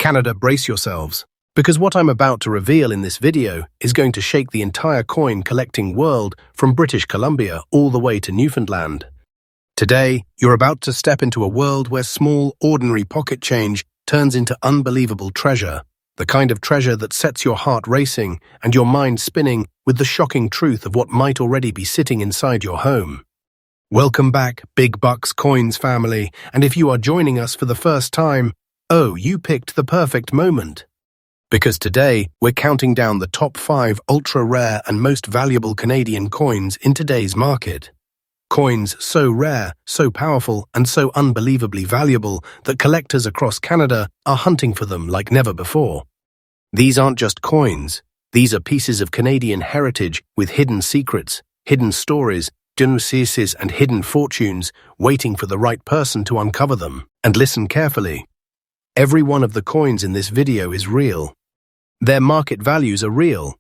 Canada, brace yourselves, because what I'm about to reveal in this video is going to shake the entire coin collecting world from British Columbia all the way to Newfoundland. Today, you're about to step into a world where small, ordinary pocket change turns into unbelievable treasure, the kind of treasure that sets your heart racing and your mind spinning with the shocking truth of what might already be sitting inside your home. Welcome back, Big Bucks Coins family, and if you are joining us for the first time, you picked the perfect moment. Because today, we're counting down the top 5 ultra-rare and most valuable Canadian coins in today's market. Coins so rare, so powerful, and so unbelievably valuable that collectors across Canada are hunting for them like never before. These aren't just coins. These are pieces of Canadian heritage with hidden secrets, hidden stories, denunciations, and hidden fortunes waiting for the right person to uncover them. And listen carefully. Every one of the coins in this video is real. Their market values are real.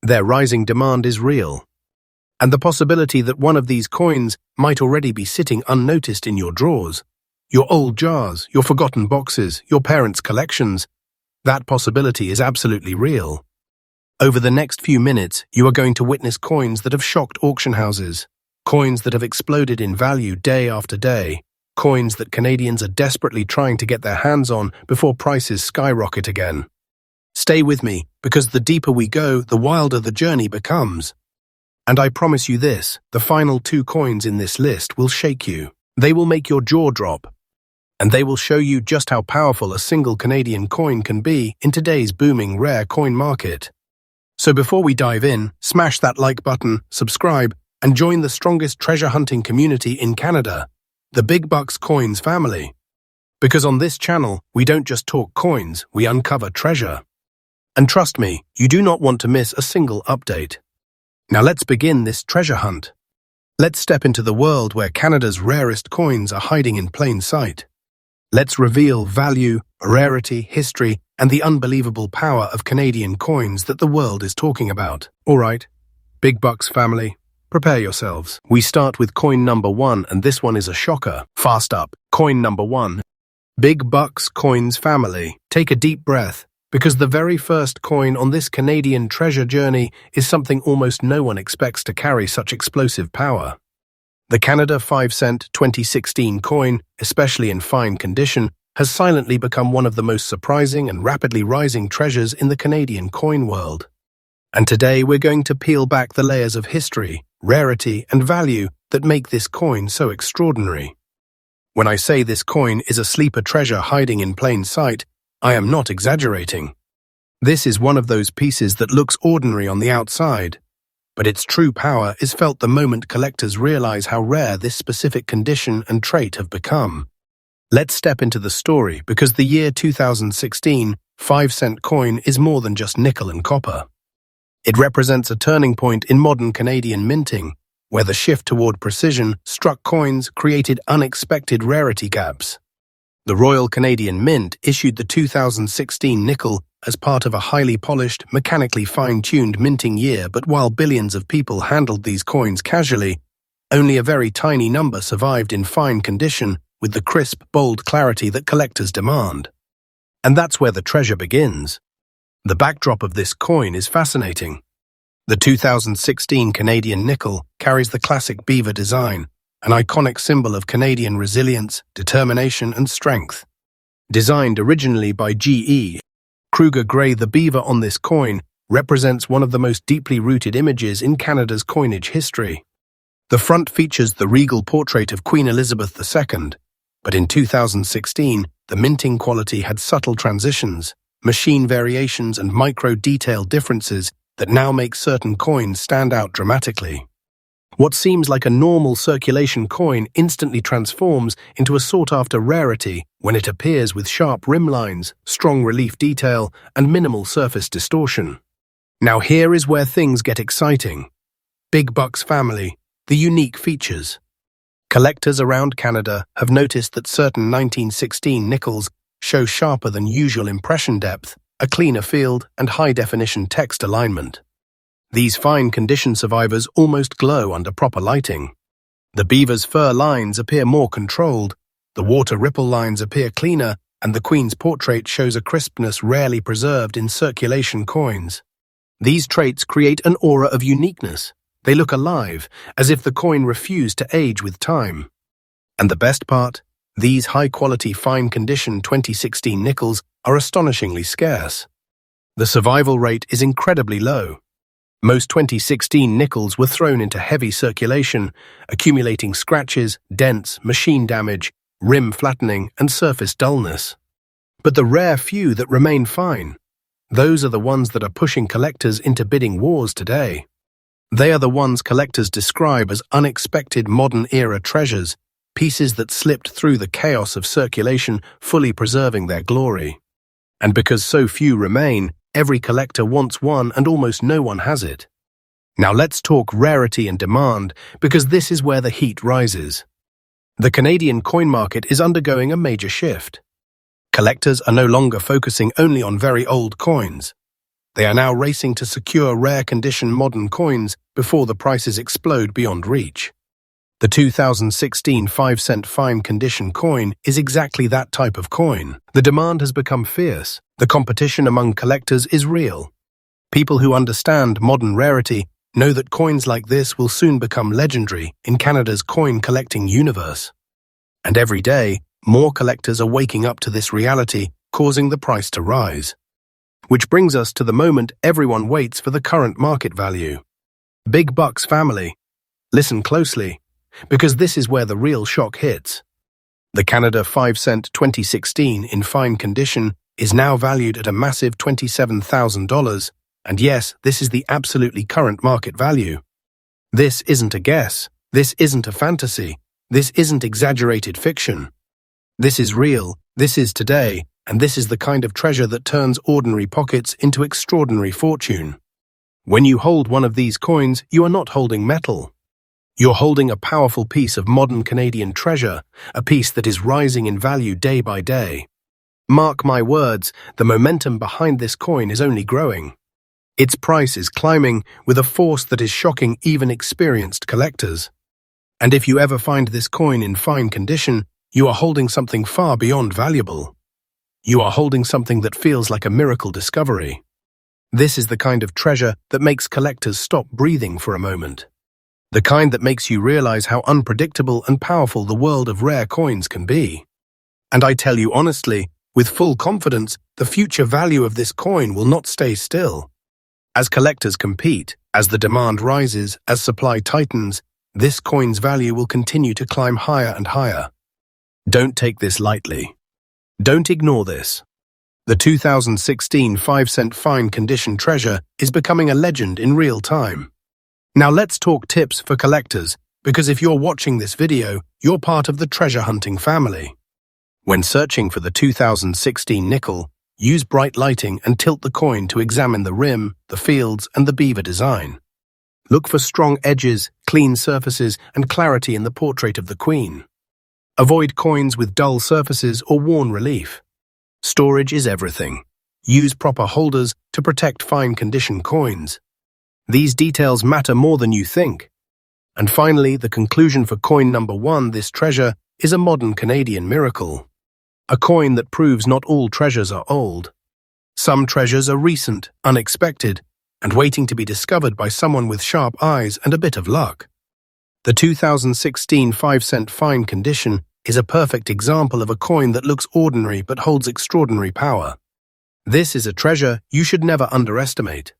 Their rising demand is real. And the possibility that one of these coins might already be sitting unnoticed in your drawers, your old jars, your forgotten boxes, your parents' collections, that possibility is absolutely real. Over the next few minutes, you are going to witness coins that have shocked auction houses, coins that have exploded in value day after day, coins that Canadians are desperately trying to get their hands on before prices skyrocket again. Stay with me, because the deeper we go, the wilder the journey becomes. And I promise you this, the final 2 coins in this list will shake you. They will make your jaw drop. And they will show you just how powerful a single Canadian coin can be in today's booming rare coin market. So before we dive in, smash that like button, subscribe, and join the strongest treasure hunting community in Canada, the Big Bucks Coins family. Because on this channel, we don't just talk coins, we uncover treasure. And trust me, you do not want to miss a single update. Now let's begin this treasure hunt. Let's step into the world where Canada's rarest coins are hiding in plain sight. Let's reveal value, rarity, history, and the unbelievable power of Canadian coins that the world is talking about. Alright, Big Bucks family, prepare yourselves. We start with coin number 1, and this one is a shocker. Fast up. Coin number 1. Big Bucks Coins family, take a deep breath. Because the very first coin on this Canadian treasure journey is something almost no one expects to carry such explosive power. The Canada 5-cent 2016 coin, especially in fine condition, has silently become one of the most surprising and rapidly rising treasures in the Canadian coin world. And today we're going to peel back the layers of history, rarity, and value that make this coin so extraordinary. When I say this coin is a sleeper treasure hiding in plain sight, I am not exaggerating. This is one of those pieces that looks ordinary on the outside, but its true power is felt the moment collectors realize how rare this specific condition and trait have become. Let's step into the story because the year 2016 5-cent coin is more than just nickel and copper. It represents a turning point in modern Canadian minting, where the shift toward precision struck coins created unexpected rarity gaps. The Royal Canadian Mint issued the 2016 nickel as part of a highly polished, mechanically fine-tuned minting year, but while billions of people handled these coins casually, only a very tiny number survived in fine condition with the crisp, bold clarity that collectors demand. And that's where the treasure begins. The backdrop of this coin is fascinating. The 2016 Canadian nickel carries the classic beaver design, an iconic symbol of Canadian resilience, determination, and strength. Designed originally by G.E. Kruger Gray, the beaver on this coin represents one of the most deeply rooted images in Canada's coinage history. The front features the regal portrait of Queen Elizabeth II, but in 2016, the minting quality had subtle transitions, machine variations, and micro-detail differences that now make certain coins stand out dramatically. What seems like a normal circulation coin instantly transforms into a sought-after rarity when it appears with sharp rim lines, strong relief detail, and minimal surface distortion. Now here is where things get exciting. Big Bucks family, the unique features. Collectors around Canada have noticed that certain 1916 nickels show sharper than usual impression depth, a cleaner field, and high-definition text alignment. These fine condition survivors almost glow under proper lighting. The beaver's fur lines appear more controlled, the water ripple lines appear cleaner, and the Queen's portrait shows a crispness rarely preserved in circulation coins. These traits create an aura of uniqueness. They look alive, as if the coin refused to age with time. And the best part? These high-quality, fine-condition 2016 nickels are astonishingly scarce. The survival rate is incredibly low. Most 2016 nickels were thrown into heavy circulation, accumulating scratches, dents, machine damage, rim flattening, and surface dullness. But the rare few that remain fine, those are the ones that are pushing collectors into bidding wars today. They are the ones collectors describe as unexpected modern-era treasures, pieces that slipped through the chaos of circulation, fully preserving their glory. And because so few remain, every collector wants one and almost no one has it. Now let's talk rarity and demand, because this is where the heat rises. The Canadian coin market is undergoing a major shift. Collectors are no longer focusing only on very old coins. They are now racing to secure rare-condition modern coins before the prices explode beyond reach. The 2016 5-cent fine-condition coin is exactly that type of coin. The demand has become fierce. The competition among collectors is real. People who understand modern rarity know that coins like this will soon become legendary in Canada's coin-collecting universe. And every day, more collectors are waking up to this reality, causing the price to rise. Which brings us to the moment everyone waits for: the current market value. Big bucks, family. Listen closely, because this is where the real shock hits. The Canada 5-cent 2016 in fine condition is now valued at a massive $27,000, and yes, this is the absolutely current market value. This isn't a guess, this isn't a fantasy, this isn't exaggerated fiction. This is real, this is today, and this is the kind of treasure that turns ordinary pockets into extraordinary fortune. When you hold one of these coins, you are not holding metal. You're holding a powerful piece of modern Canadian treasure, a piece that is rising in value day by day. Mark my words, the momentum behind this coin is only growing. Its price is climbing with a force that is shocking even experienced collectors. And if you ever find this coin in fine condition, you are holding something far beyond valuable. You are holding something that feels like a miracle discovery. This is the kind of treasure that makes collectors stop breathing for a moment. The kind that makes you realize how unpredictable and powerful the world of rare coins can be. And I tell you honestly, with full confidence, the future value of this coin will not stay still. As collectors compete, as the demand rises, as supply tightens, this coin's value will continue to climb higher and higher. Don't take this lightly. Don't ignore this. The 2016 5-cent fine condition treasure is becoming a legend in real time. Now let's talk tips for collectors, because if you're watching this video, you're part of the treasure hunting family. When searching for the 2016 nickel, use bright lighting and tilt the coin to examine the rim, the fields, and the beaver design. Look for strong edges, clean surfaces, and clarity in the portrait of the Queen. Avoid coins with dull surfaces or worn relief. Storage is everything. Use proper holders to protect fine-condition coins. These details matter more than you think. And finally, the conclusion for coin number 1, this treasure is a modern Canadian miracle. A coin that proves not all treasures are old. Some treasures are recent, unexpected, and waiting to be discovered by someone with sharp eyes and a bit of luck. The 2016 5-cent fine condition is a perfect example of a coin that looks ordinary but holds extraordinary power. This is a treasure you should never underestimate.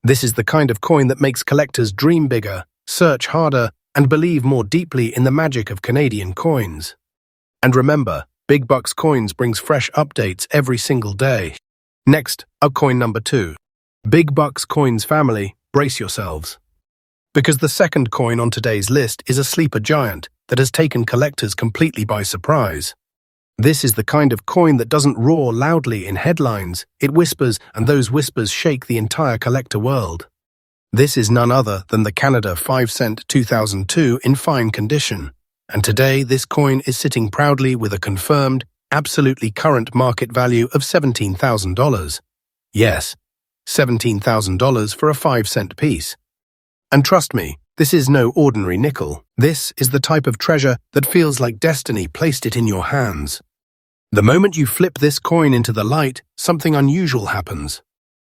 This is the kind of coin that makes collectors dream bigger, search harder, and believe more deeply in the magic of Canadian coins. And remember, Big Bucks Coins brings fresh updates every single day. Next, up coin number 2. Big Bucks Coins family, brace yourselves. Because the second coin on today's list is a sleeper giant that has taken collectors completely by surprise. This is the kind of coin that doesn't roar loudly in headlines, it whispers, and those whispers shake the entire collector world. This is none other than the Canada 5-cent 2002 in fine condition, and today this coin is sitting proudly with a confirmed, absolutely current market value of $17,000. Yes, $17,000 for a 5-cent piece. And trust me, this is no ordinary nickel. This is the type of treasure that feels like destiny placed it in your hands. The moment you flip this coin into the light, something unusual happens.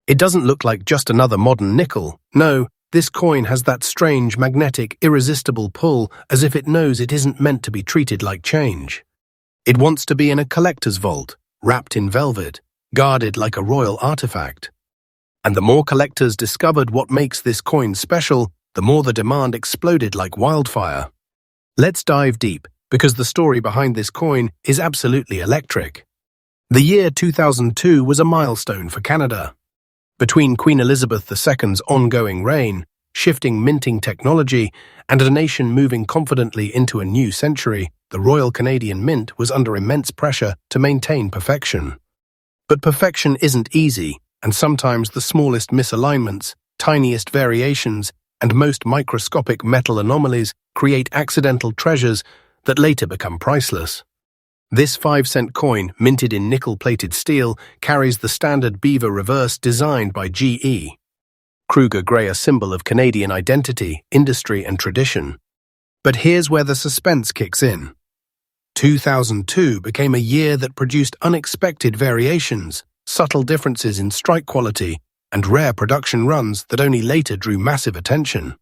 It doesn't look like just another modern nickel. No, this coin has that strange, magnetic, irresistible pull, as if it knows it isn't meant to be treated like change. It wants to be in a collector's vault, wrapped in velvet, guarded like a royal artifact. And the more collectors discovered what makes this coin special, the more the demand exploded like wildfire. Let's dive deep, because the story behind this coin is absolutely electric. The year 2002 was a milestone for Canada. Between Queen Elizabeth II's ongoing reign, shifting minting technology, and a nation moving confidently into a new century, the Royal Canadian Mint was under immense pressure to maintain perfection. But perfection isn't easy, and sometimes the smallest misalignments, tiniest variations, and most microscopic metal anomalies create accidental treasures that later become priceless. This 5-cent coin, minted in nickel-plated steel, carries the standard beaver reverse designed by GE. Kruger Gray, a symbol of Canadian identity, industry, and tradition. But here's where the suspense kicks in. 2002 became a year that produced unexpected variations, subtle differences in strike quality, and rare production runs that only later drew massive attention.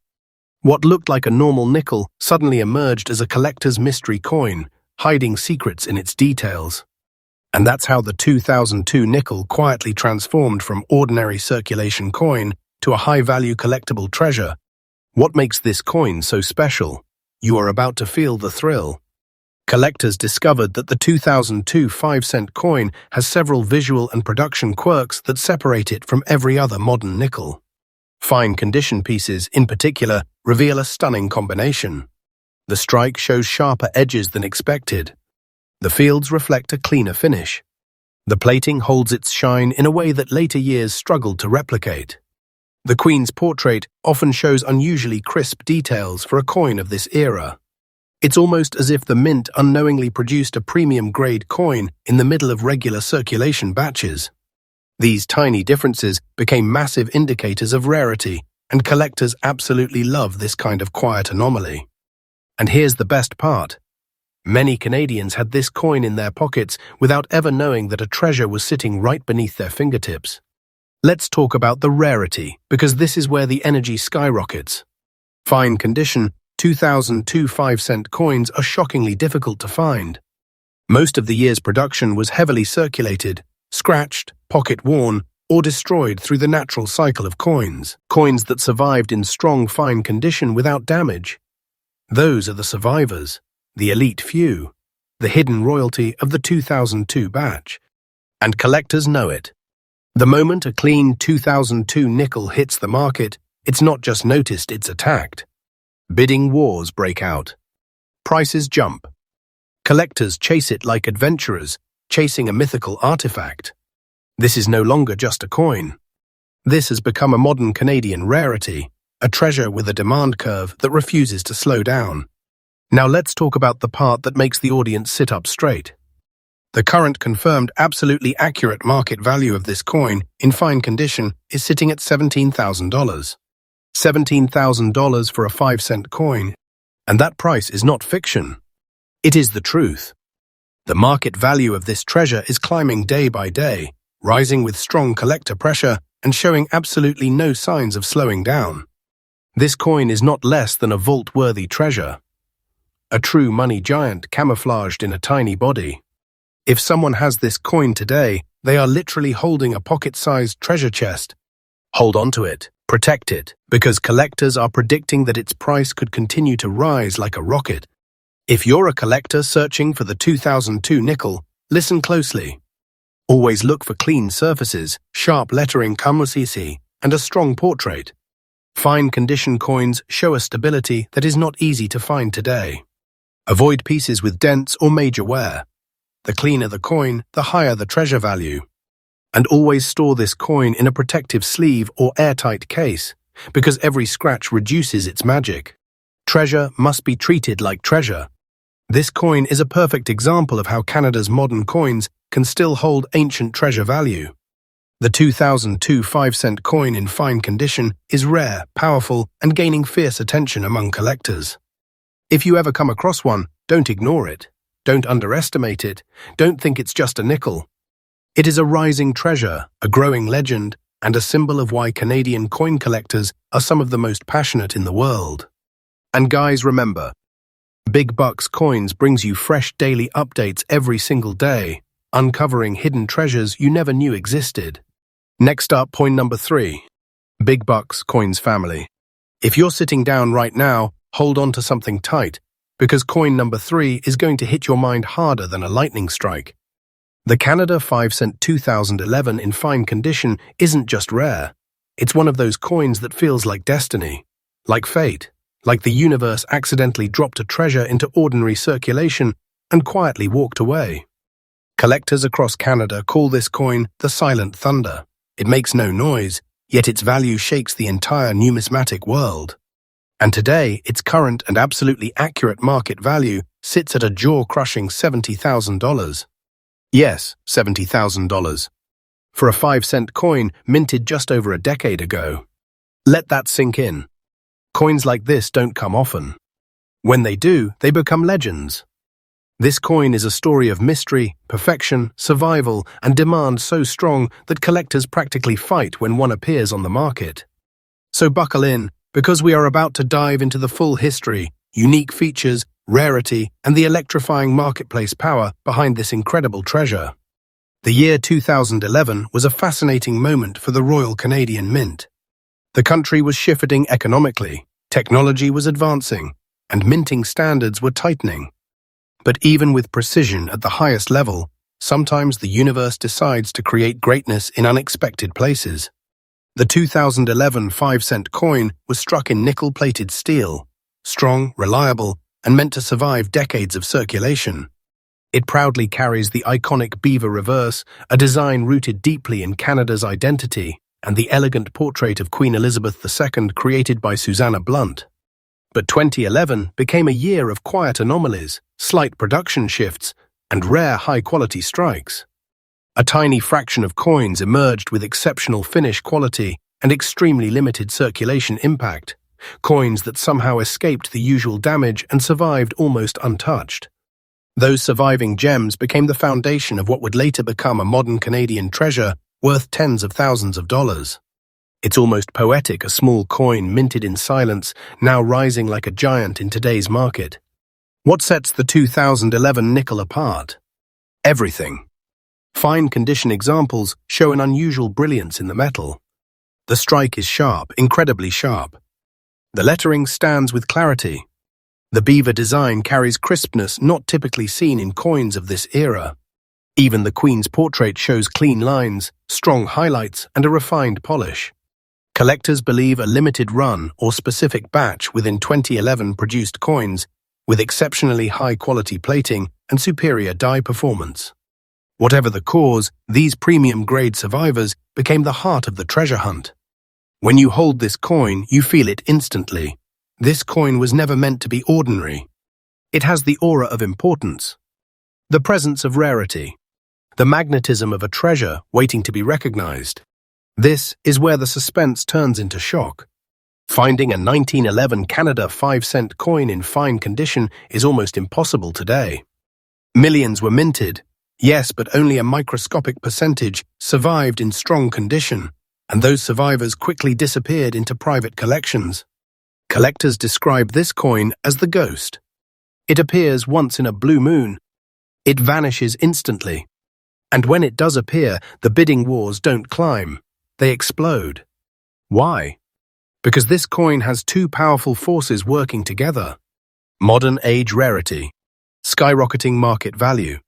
What looked like a normal nickel suddenly emerged as a collector's mystery coin, hiding secrets in its details. And that's how the 2002 nickel quietly transformed from ordinary circulation coin to a high-value collectible treasure. What makes this coin so special? You are about to feel the thrill. Collectors discovered that the 2002 5-cent coin has several visual and production quirks that separate it from every other modern nickel. Fine condition pieces, in particular, reveal a stunning combination. The strike shows sharper edges than expected. The fields reflect a cleaner finish. The plating holds its shine in a way that later years struggled to replicate. The Queen's portrait often shows unusually crisp details for a coin of this era. It's almost as if the mint unknowingly produced a premium-grade coin in the middle of regular circulation batches. These tiny differences became massive indicators of rarity, and collectors absolutely love this kind of quiet anomaly. And here's the best part. Many Canadians had this coin in their pockets without ever knowing that a treasure was sitting right beneath their fingertips. Let's talk about the rarity, because this is where the energy skyrockets. Fine condition, 2002 5-cent coins are shockingly difficult to find. Most of the year's production was heavily circulated, scratched, pocket-worn, or destroyed through the natural cycle of coins. Coins that survived in strong, fine condition without damage. Those are the survivors, the elite few, the hidden royalty of the 2002 batch. And collectors know it. The moment a clean 2002 nickel hits the market, it's not just noticed, it's attacked. Bidding wars break out. Prices jump. Collectors chase it like adventurers, chasing a mythical artifact. This is no longer just a coin. This has become a modern Canadian rarity, a treasure with a demand curve that refuses to slow down. Now let's talk about the part that makes the audience sit up straight. The current confirmed absolutely accurate market value of this coin, in fine condition, is sitting at $17,000. $17,000 for a 5-cent coin, and that price is not fiction. It is the truth. The market value of this treasure is climbing day by day, rising with strong collector pressure and showing absolutely no signs of slowing down. This coin is not less than a vault-worthy treasure. A true money giant camouflaged in a tiny body. If someone has this coin today, they are literally holding a pocket-sized treasure chest. Hold on to it, protect it, because collectors are predicting that its price could continue to rise like a rocket. If you're a collector searching for the 2002 nickel, listen closely. Always look for clean surfaces, sharp lettering, and a strong portrait. Fine condition coins show a stability that is not easy to find today. Avoid pieces with dents or major wear. The cleaner the coin, the higher the treasure value. And always store this coin in a protective sleeve or airtight case, because every scratch reduces its magic. Treasure must be treated like treasure. This coin is a perfect example of how Canada's modern coins can still hold ancient treasure value. The 2002 5-cent coin in fine condition is rare, powerful, and gaining fierce attention among collectors. If you ever come across one, don't ignore it. Don't underestimate it. Don't think it's just a nickel. It is a rising treasure, a growing legend, and a symbol of why Canadian coin collectors are some of the most passionate in the world. And guys, remember, Big Bucks Coins brings you fresh daily updates every single day, uncovering hidden treasures you never knew existed. Next up, point number 3. Big Bucks Coins family. If you're sitting down right now, hold on to something tight, because coin number 3 is going to hit your mind harder than a lightning strike. The Canada 5-cent 2011 in fine condition isn't just rare. It's one of those coins that feels like destiny, like fate, like the universe accidentally dropped a treasure into ordinary circulation and quietly walked away. Collectors across Canada call this coin the Silent Thunder. It makes no noise, yet its value shakes the entire numismatic world. And today, its current and absolutely accurate market value sits at a jaw-crushing $70,000. Yes, $70,000. For a 5-cent coin minted just over a decade ago. Let that sink in. Coins like this don't come often. When they do, they become legends. This coin is a story of mystery, perfection, survival, and demand so strong that collectors practically fight when one appears on the market. So buckle in, because we are about to dive into the full history, unique features, rarity, and the electrifying marketplace power behind this incredible treasure. The year 2011 was a fascinating moment for the Royal Canadian Mint. The country was shifting economically, technology was advancing, and minting standards were tightening. But even with precision at the highest level, sometimes the universe decides to create greatness in unexpected places. The 2011 5-cent coin was struck in nickel-plated steel, strong, reliable, and meant to survive decades of circulation. It proudly carries the iconic beaver reverse, a design rooted deeply in Canada's identity, and the elegant portrait of Queen Elizabeth II created by Susanna Blunt. But 2011 became a year of quiet anomalies, slight production shifts, and rare high-quality strikes. A tiny fraction of coins emerged with exceptional finish quality and extremely limited circulation impact, coins that somehow escaped the usual damage and survived almost untouched. Those surviving gems became the foundation of what would later become a modern Canadian treasure worth tens of thousands of dollars. It's almost poetic, a small coin minted in silence, now rising like a giant in today's market. What sets the 2011 nickel apart? Everything. Fine condition examples show an unusual brilliance in the metal. The strike is sharp, incredibly sharp. The lettering stands with clarity. The beaver design carries crispness not typically seen in coins of this era. Even the Queen's portrait shows clean lines, strong highlights, and a refined polish. Collectors believe a limited run or specific batch within 2011 produced coins with exceptionally high-quality plating and superior die performance. Whatever the cause, these premium-grade survivors became the heart of the treasure hunt. When you hold this coin, you feel it instantly. This coin was never meant to be ordinary. It has the aura of importance, the presence of rarity, the magnetism of a treasure waiting to be recognized. This is where the suspense turns into shock. Finding a 1911 Canada 5-cent coin in fine condition is almost impossible today. Millions were minted, yes, but only a microscopic percentage survived in strong condition, and those survivors quickly disappeared into private collections. Collectors describe this coin as the ghost. It appears once in a blue moon. It vanishes instantly. And when it does appear, the bidding wars don't climb. They explode. Why? Because this coin has two powerful forces working together. Modern age rarity, skyrocketing market value.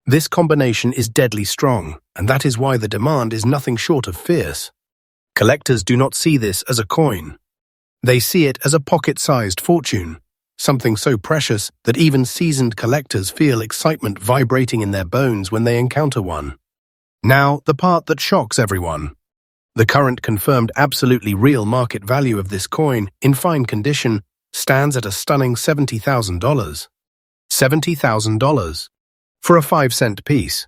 This combination is deadly strong, and that is why the demand is nothing short of fierce. Collectors do not see this as a coin. They see it as a pocket-sized fortune, something so precious that even seasoned collectors feel excitement vibrating in their bones when they encounter one. Now, the part that shocks everyone. The current confirmed absolutely real market value of this coin, in fine condition, stands at a stunning $70,000. $70,000 for a 5-cent piece.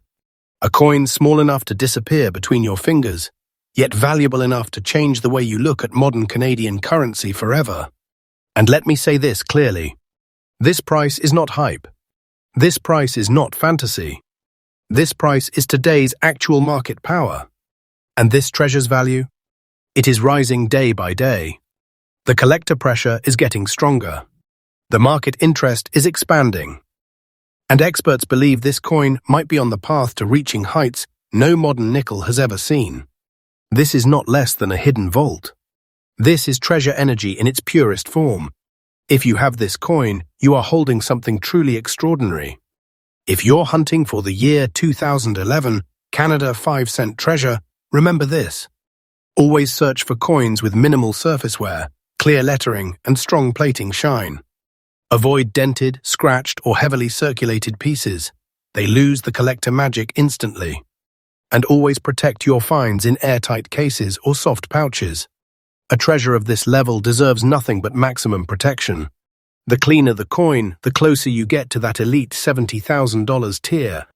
A coin small enough to disappear between your fingers, yet valuable enough to change the way you look at modern Canadian currency forever. And let me say this clearly. This price is not hype. This price is not fantasy. This price is today's actual market power. And this treasure's value? It is rising day by day. The collector pressure is getting stronger. The market interest is expanding. And experts believe this coin might be on the path to reaching heights no modern nickel has ever seen. This is not less than a hidden vault. This is treasure energy in its purest form. If you have this coin, you are holding something truly extraordinary. If you're hunting for the year 2011 Canada 5-cent treasure, remember this. Always search for coins with minimal surface wear, clear lettering, and strong plating shine. Avoid dented, scratched, or heavily circulated pieces. They lose the collector magic instantly. And always protect your finds in airtight cases or soft pouches. A treasure of this level deserves nothing but maximum protection. The cleaner the coin, the closer you get to that elite $70,000 tier.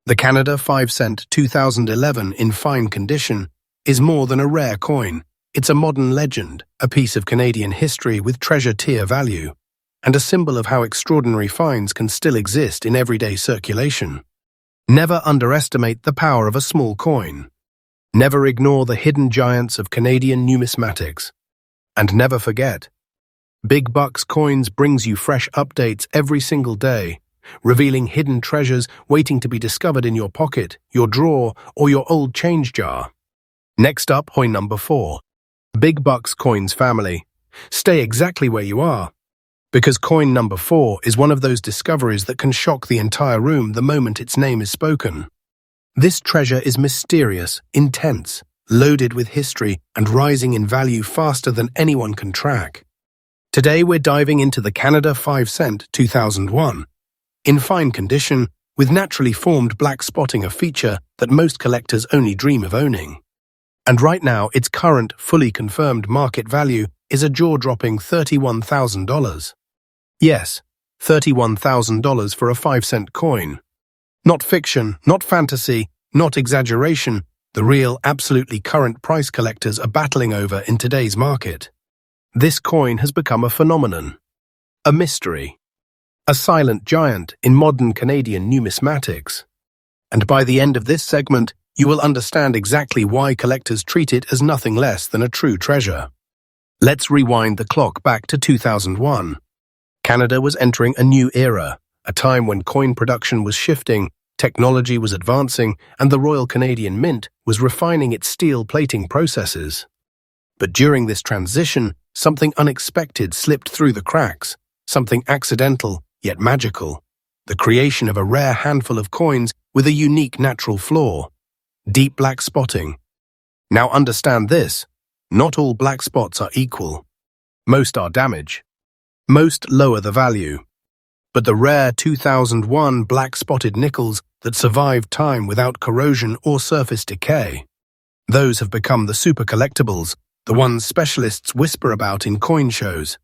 The Canada 5-cent 2011 in fine condition is more than a rare coin. It's a modern legend, a piece of Canadian history with treasure tier value, and a symbol of how extraordinary finds can still exist in everyday circulation. Never underestimate the power of a small coin. Never ignore the hidden giants of Canadian numismatics. And never forget, Big Bucks Coins brings you fresh updates every single day, revealing hidden treasures waiting to be discovered in your pocket, your drawer, or your old change jar. Next up, coin number 4. Big Bucks Coins family. Stay exactly where you are, because coin number 4 is one of those discoveries that can shock the entire room the moment its name is spoken. This treasure is mysterious, intense, loaded with history, and rising in value faster than anyone can track. Today we're diving into the Canada 5-cent 2001. In fine condition, with naturally formed black spotting, a feature that most collectors only dream of owning. And right now, its current, fully confirmed market value is a jaw-dropping $31,000. Yes, $31,000 for a 5-cent coin. Not fiction, not fantasy, not exaggeration, the real, absolutely current price collectors are battling over in today's market. This coin has become a phenomenon, a mystery, a silent giant in modern Canadian numismatics. And by the end of this segment, you will understand exactly why collectors treat it as nothing less than a true treasure. Let's rewind the clock back to 2001. Canada was entering a new era, a time when coin production was shifting, technology was advancing, and the Royal Canadian Mint was refining its steel plating processes. But during this transition, something unexpected slipped through the cracks, something accidental yet magical, the creation of a rare handful of coins with a unique natural flaw, deep black spotting. Now understand this, not all black spots are equal. Most are damage. Most lower the value. But the rare 2001 black-spotted nickels that survived time without corrosion or surface decay, those have become the super collectibles, the ones specialists whisper about in coin shows.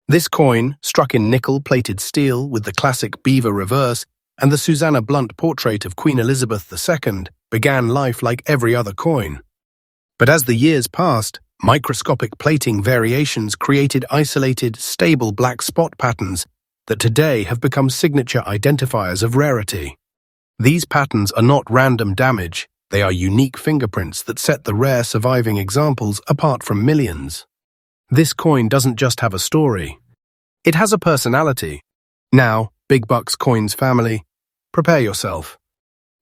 This coin, struck in nickel-plated steel with the classic beaver reverse and the Susanna Blunt portrait of Queen Elizabeth II, began life like every other coin. But as the years passed, microscopic plating variations created isolated, stable black spot patterns that today have become signature identifiers of rarity. These patterns are not random damage, they are unique fingerprints that set the rare surviving examples apart from millions. This coin doesn't just have a story. It has a personality. Now, Big Bucks Coins family, prepare yourself.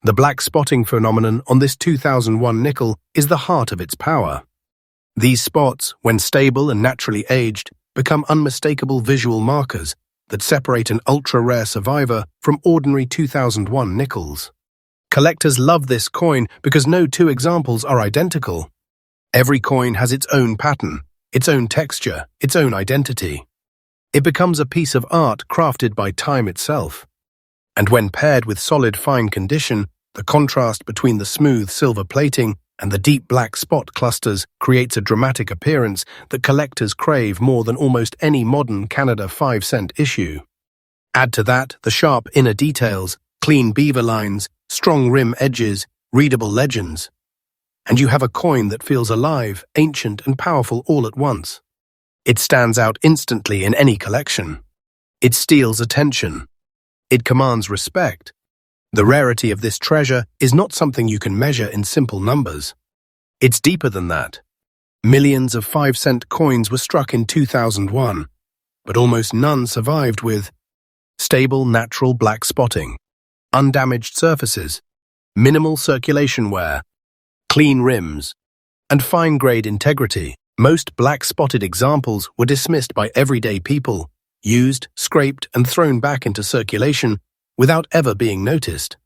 The black spotting phenomenon on this 2001 nickel is the heart of its power. These spots, when stable and naturally aged, become unmistakable visual markers that separate an ultra-rare survivor from ordinary 2001 nickels. Collectors love this coin because no two examples are identical. Every coin has its own pattern, its own texture, its own identity. It becomes a piece of art crafted by time itself. And when paired with solid fine condition, the contrast between the smooth silver plating and the deep black spot clusters creates a dramatic appearance that collectors crave more than almost any modern Canada 5-cent issue. Add to that the sharp inner details, clean beaver lines, strong rim edges, readable legends, and you have a coin that feels alive, ancient, and powerful all at once. It stands out instantly in any collection. It steals attention. It commands respect. The rarity of this treasure is not something you can measure in simple numbers. It's deeper than that. Millions of 5-cent coins were struck in 2001, but almost none survived with stable natural black spotting, undamaged surfaces, minimal circulation wear, clean rims, and fine-grade integrity. Most black-spotted examples were dismissed by everyday people, used, scraped, and thrown back into circulation without ever being noticed.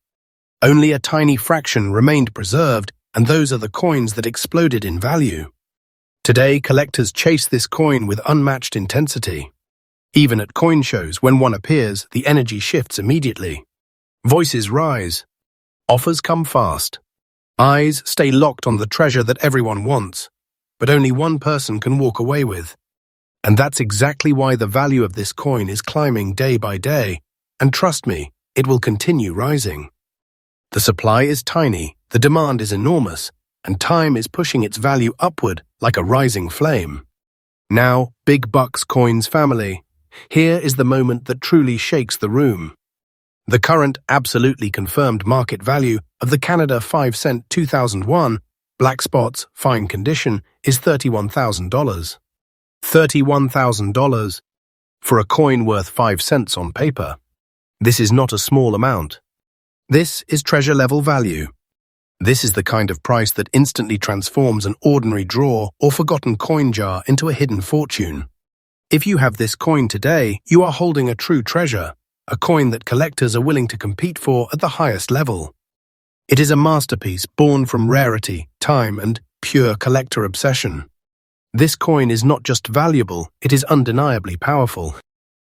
Only a tiny fraction remained preserved, and those are the coins that exploded in value. Today, collectors chase this coin with unmatched intensity. Even at coin shows, when one appears, the energy shifts immediately. Voices rise. Offers come fast. Eyes stay locked on the treasure that everyone wants, but only one person can walk away with. And that's exactly why the value of this coin is climbing day by day, and trust me, it will continue rising. The supply is tiny, the demand is enormous, and time is pushing its value upward like a rising flame. Now, Big Bucks Coins family, here is the moment that truly shakes the room. The current absolutely confirmed market value of the Canada 5-cent 2001 black spots fine condition is $31,000. $31,000 for a coin worth 5 cents on paper. This is not a small amount. This is treasure-level value. This is the kind of price that instantly transforms an ordinary drawer or forgotten coin jar into a hidden fortune. If you have this coin today, you are holding a true treasure, a coin that collectors are willing to compete for at the highest level. It is a masterpiece born from rarity, time, and pure collector obsession. This coin is not just valuable, it is undeniably powerful.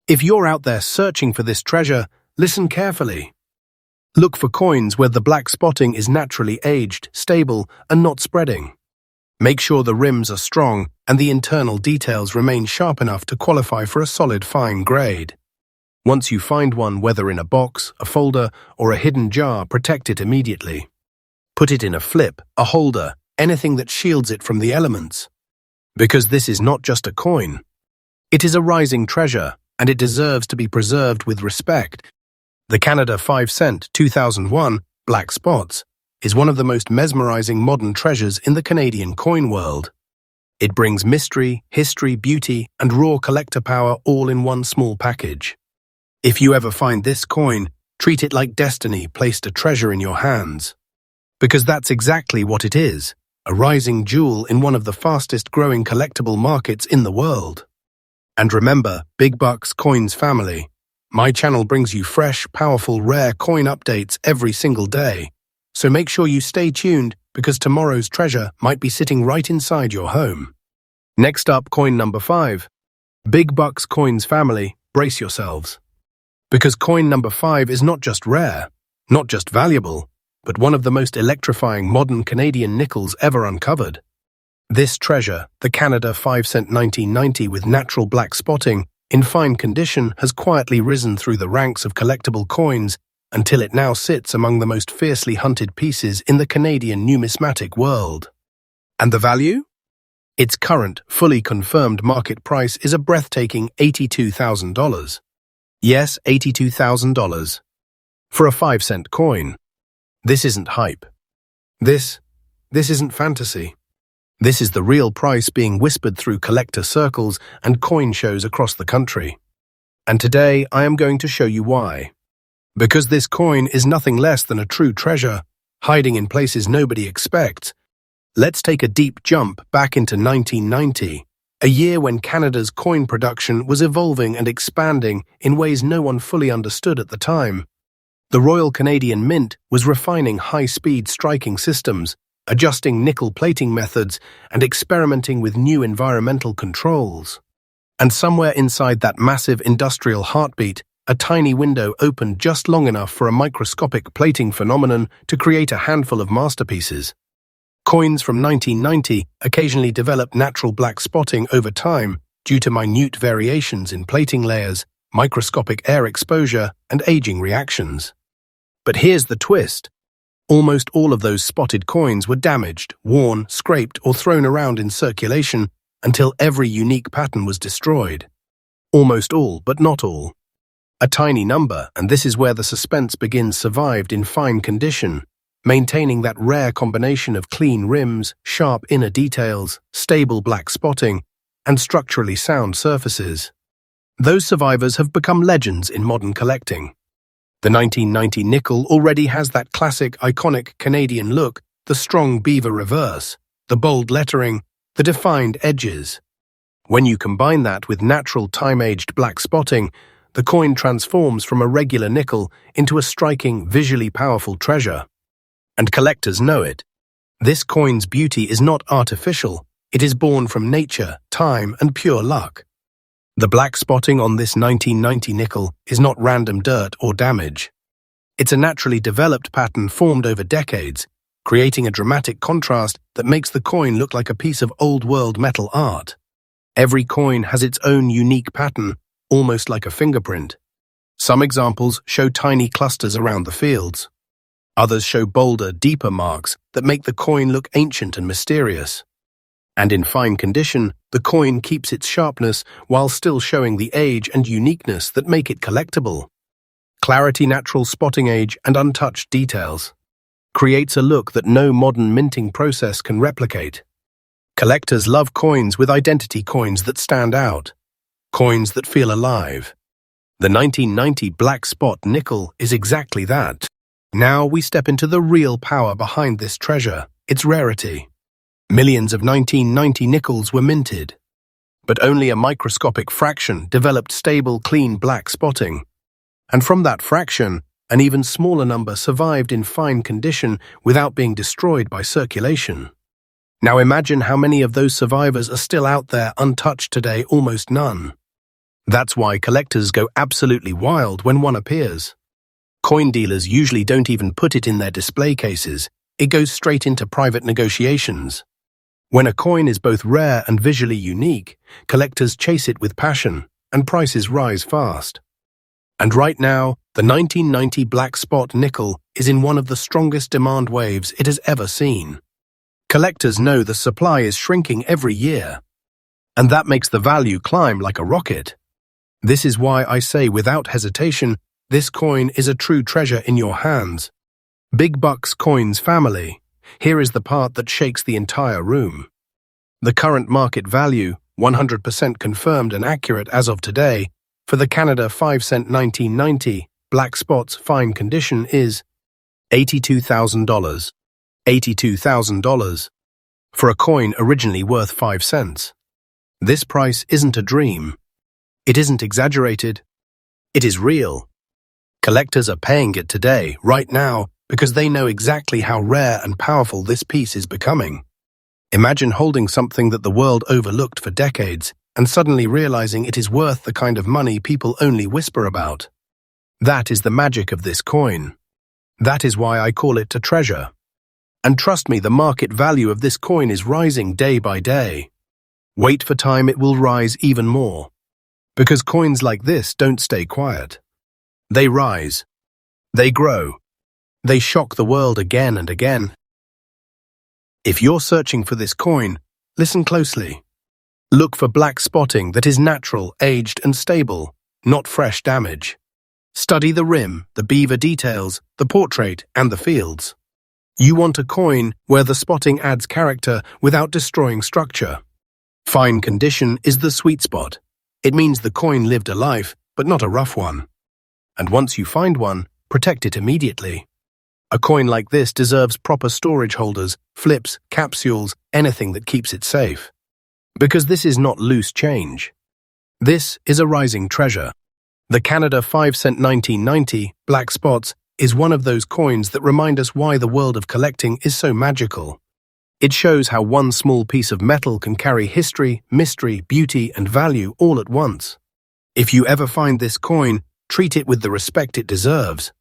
If you're out there searching for this treasure, listen carefully. Look for coins where the black spotting is naturally aged, stable, and not spreading. Make sure the rims are strong and the internal details remain sharp enough to qualify for a solid fine grade. Once you find one, whether in a box, a folder, or a hidden jar, protect it immediately. Put it in a flip, a holder, anything that shields it from the elements. Because this is not just a coin. It is a rising treasure, and it deserves to be preserved with respect. The Canada 5-cent 2001 black spots is one of the most mesmerizing modern treasures in the Canadian coin world. It brings mystery, history, beauty, and raw collector power all in one small package. If you ever find this coin, treat it like destiny placed a treasure in your hands. Because that's exactly what it is, a rising jewel in one of the fastest growing collectible markets in the world. And remember, Big Bucks Coins family, my channel brings you fresh, powerful, rare coin updates every single day. So make sure you stay tuned because tomorrow's treasure might be sitting right inside your home. Next up, coin number 5. Big Bucks Coins family, brace yourselves. Because coin number 5 is not just rare, not just valuable, but one of the most electrifying modern Canadian nickels ever uncovered. This treasure, the Canada 5-cent 1990 with natural black spotting, in fine condition, has quietly risen through the ranks of collectible coins until it now sits among the most fiercely hunted pieces in the Canadian numismatic world. And the value? Its current, fully confirmed market price is a breathtaking $82,000. Yes, $82,000. For a 5-cent coin. This isn't hype. This isn't fantasy. This is the real price being whispered through collector circles and coin shows across the country. And today I am going to show you why. Because this coin is nothing less than a true treasure, hiding in places nobody expects. Let's take a deep jump back into 1990, a year when Canada's coin production was evolving and expanding in ways no one fully understood at the time. The Royal Canadian Mint was refining high-speed striking systems, adjusting nickel plating methods, and experimenting with new environmental controls. And somewhere inside that massive industrial heartbeat, a tiny window opened just long enough for a microscopic plating phenomenon to create a handful of masterpieces. Coins from 1990 occasionally developed natural black spotting over time due to minute variations in plating layers, microscopic air exposure, and aging reactions. But here's the twist. Almost all of those spotted coins were damaged, worn, scraped, or thrown around in circulation until every unique pattern was destroyed. Almost all, but not all. A tiny number, and this is where the suspense begins, survived in fine condition, maintaining that rare combination of clean rims, sharp inner details, stable black spotting, and structurally sound surfaces. Those survivors have become legends in modern collecting. The 1990 nickel already has that classic, iconic Canadian look, the strong beaver reverse, the bold lettering, the defined edges. When you combine that with natural time-aged black spotting, the coin transforms from a regular nickel into a striking, visually powerful treasure. And collectors know it. This coin's beauty is not artificial, it is born from nature, time, and pure luck. The black spotting on this 1990 nickel is not random dirt or damage. It's a naturally developed pattern formed over decades, creating a dramatic contrast that makes the coin look like a piece of old-world metal art. Every coin has its own unique pattern, almost like a fingerprint. Some examples show tiny clusters around the fields. Others show bolder, deeper marks that make the coin look ancient and mysterious. And in fine condition, the coin keeps its sharpness while still showing the age and uniqueness that make it collectible. Clarity, natural spotting age, and untouched details creates a look that no modern minting process can replicate. Collectors love coins with identity, coins that stand out, coins that feel alive. The 1990 black spot nickel is exactly that. Now we step into the real power behind this treasure, its rarity. Millions of 1990 nickels were minted, but only a microscopic fraction developed stable, clean black spotting. And from that fraction, an even smaller number survived in fine condition without being destroyed by circulation. Now imagine how many of those survivors are still out there untouched today, almost none. That's why collectors go absolutely wild when one appears. Coin dealers usually don't even put it in their display cases, it goes straight into private negotiations. When a coin is both rare and visually unique, collectors chase it with passion, and prices rise fast. And right now, the 1990 black spot nickel is in one of the strongest demand waves it has ever seen. Collectors know the supply is shrinking every year, and that makes the value climb like a rocket. This is why I say without hesitation, this coin is a true treasure in your hands. Big Bucks Coins family, here is the part that shakes the entire room. The current market value, 100% confirmed and accurate as of today, for the Canada 5-cent 1990 black spots fine condition is $82,000. $82,000 for a coin originally worth 5 cents. This price isn't a dream. It isn't exaggerated. It is real. Collectors are paying it today, right now, because they know exactly how rare and powerful this piece is becoming. Imagine holding something that the world overlooked for decades and suddenly realizing it is worth the kind of money people only whisper about. That is the magic of this coin. That is why I call it a treasure. And trust me, the market value of this coin is rising day by day. Wait for time, it will rise even more. Because coins like this don't stay quiet. They rise. They grow. They shock the world again and again. If you're searching for this coin, listen closely. Look for black spotting that is natural, aged and stable, not fresh damage. Study the rim, the beaver details, the portrait and the fields. You want a coin where the spotting adds character without destroying structure. Fine condition is the sweet spot. It means the coin lived a life, but not a rough one. And once you find one, protect it immediately. A coin like this deserves proper storage holders, flips, capsules, anything that keeps it safe. Because this is not loose change. This is a rising treasure. The Canada 5-cent 1990 black spots is one of those coins that remind us why the world of collecting is so magical. It shows how one small piece of metal can carry history, mystery, beauty, and value all at once. If you ever find this coin, treat it with the respect it deserves.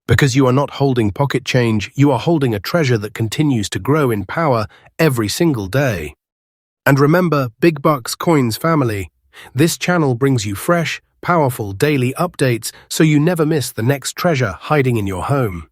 Because you are not holding pocket change, you are holding a treasure that continues to grow in power every single day. And remember, Big Bucks Coins family, this channel brings you fresh, powerful daily updates so you never miss the next treasure hiding in your home.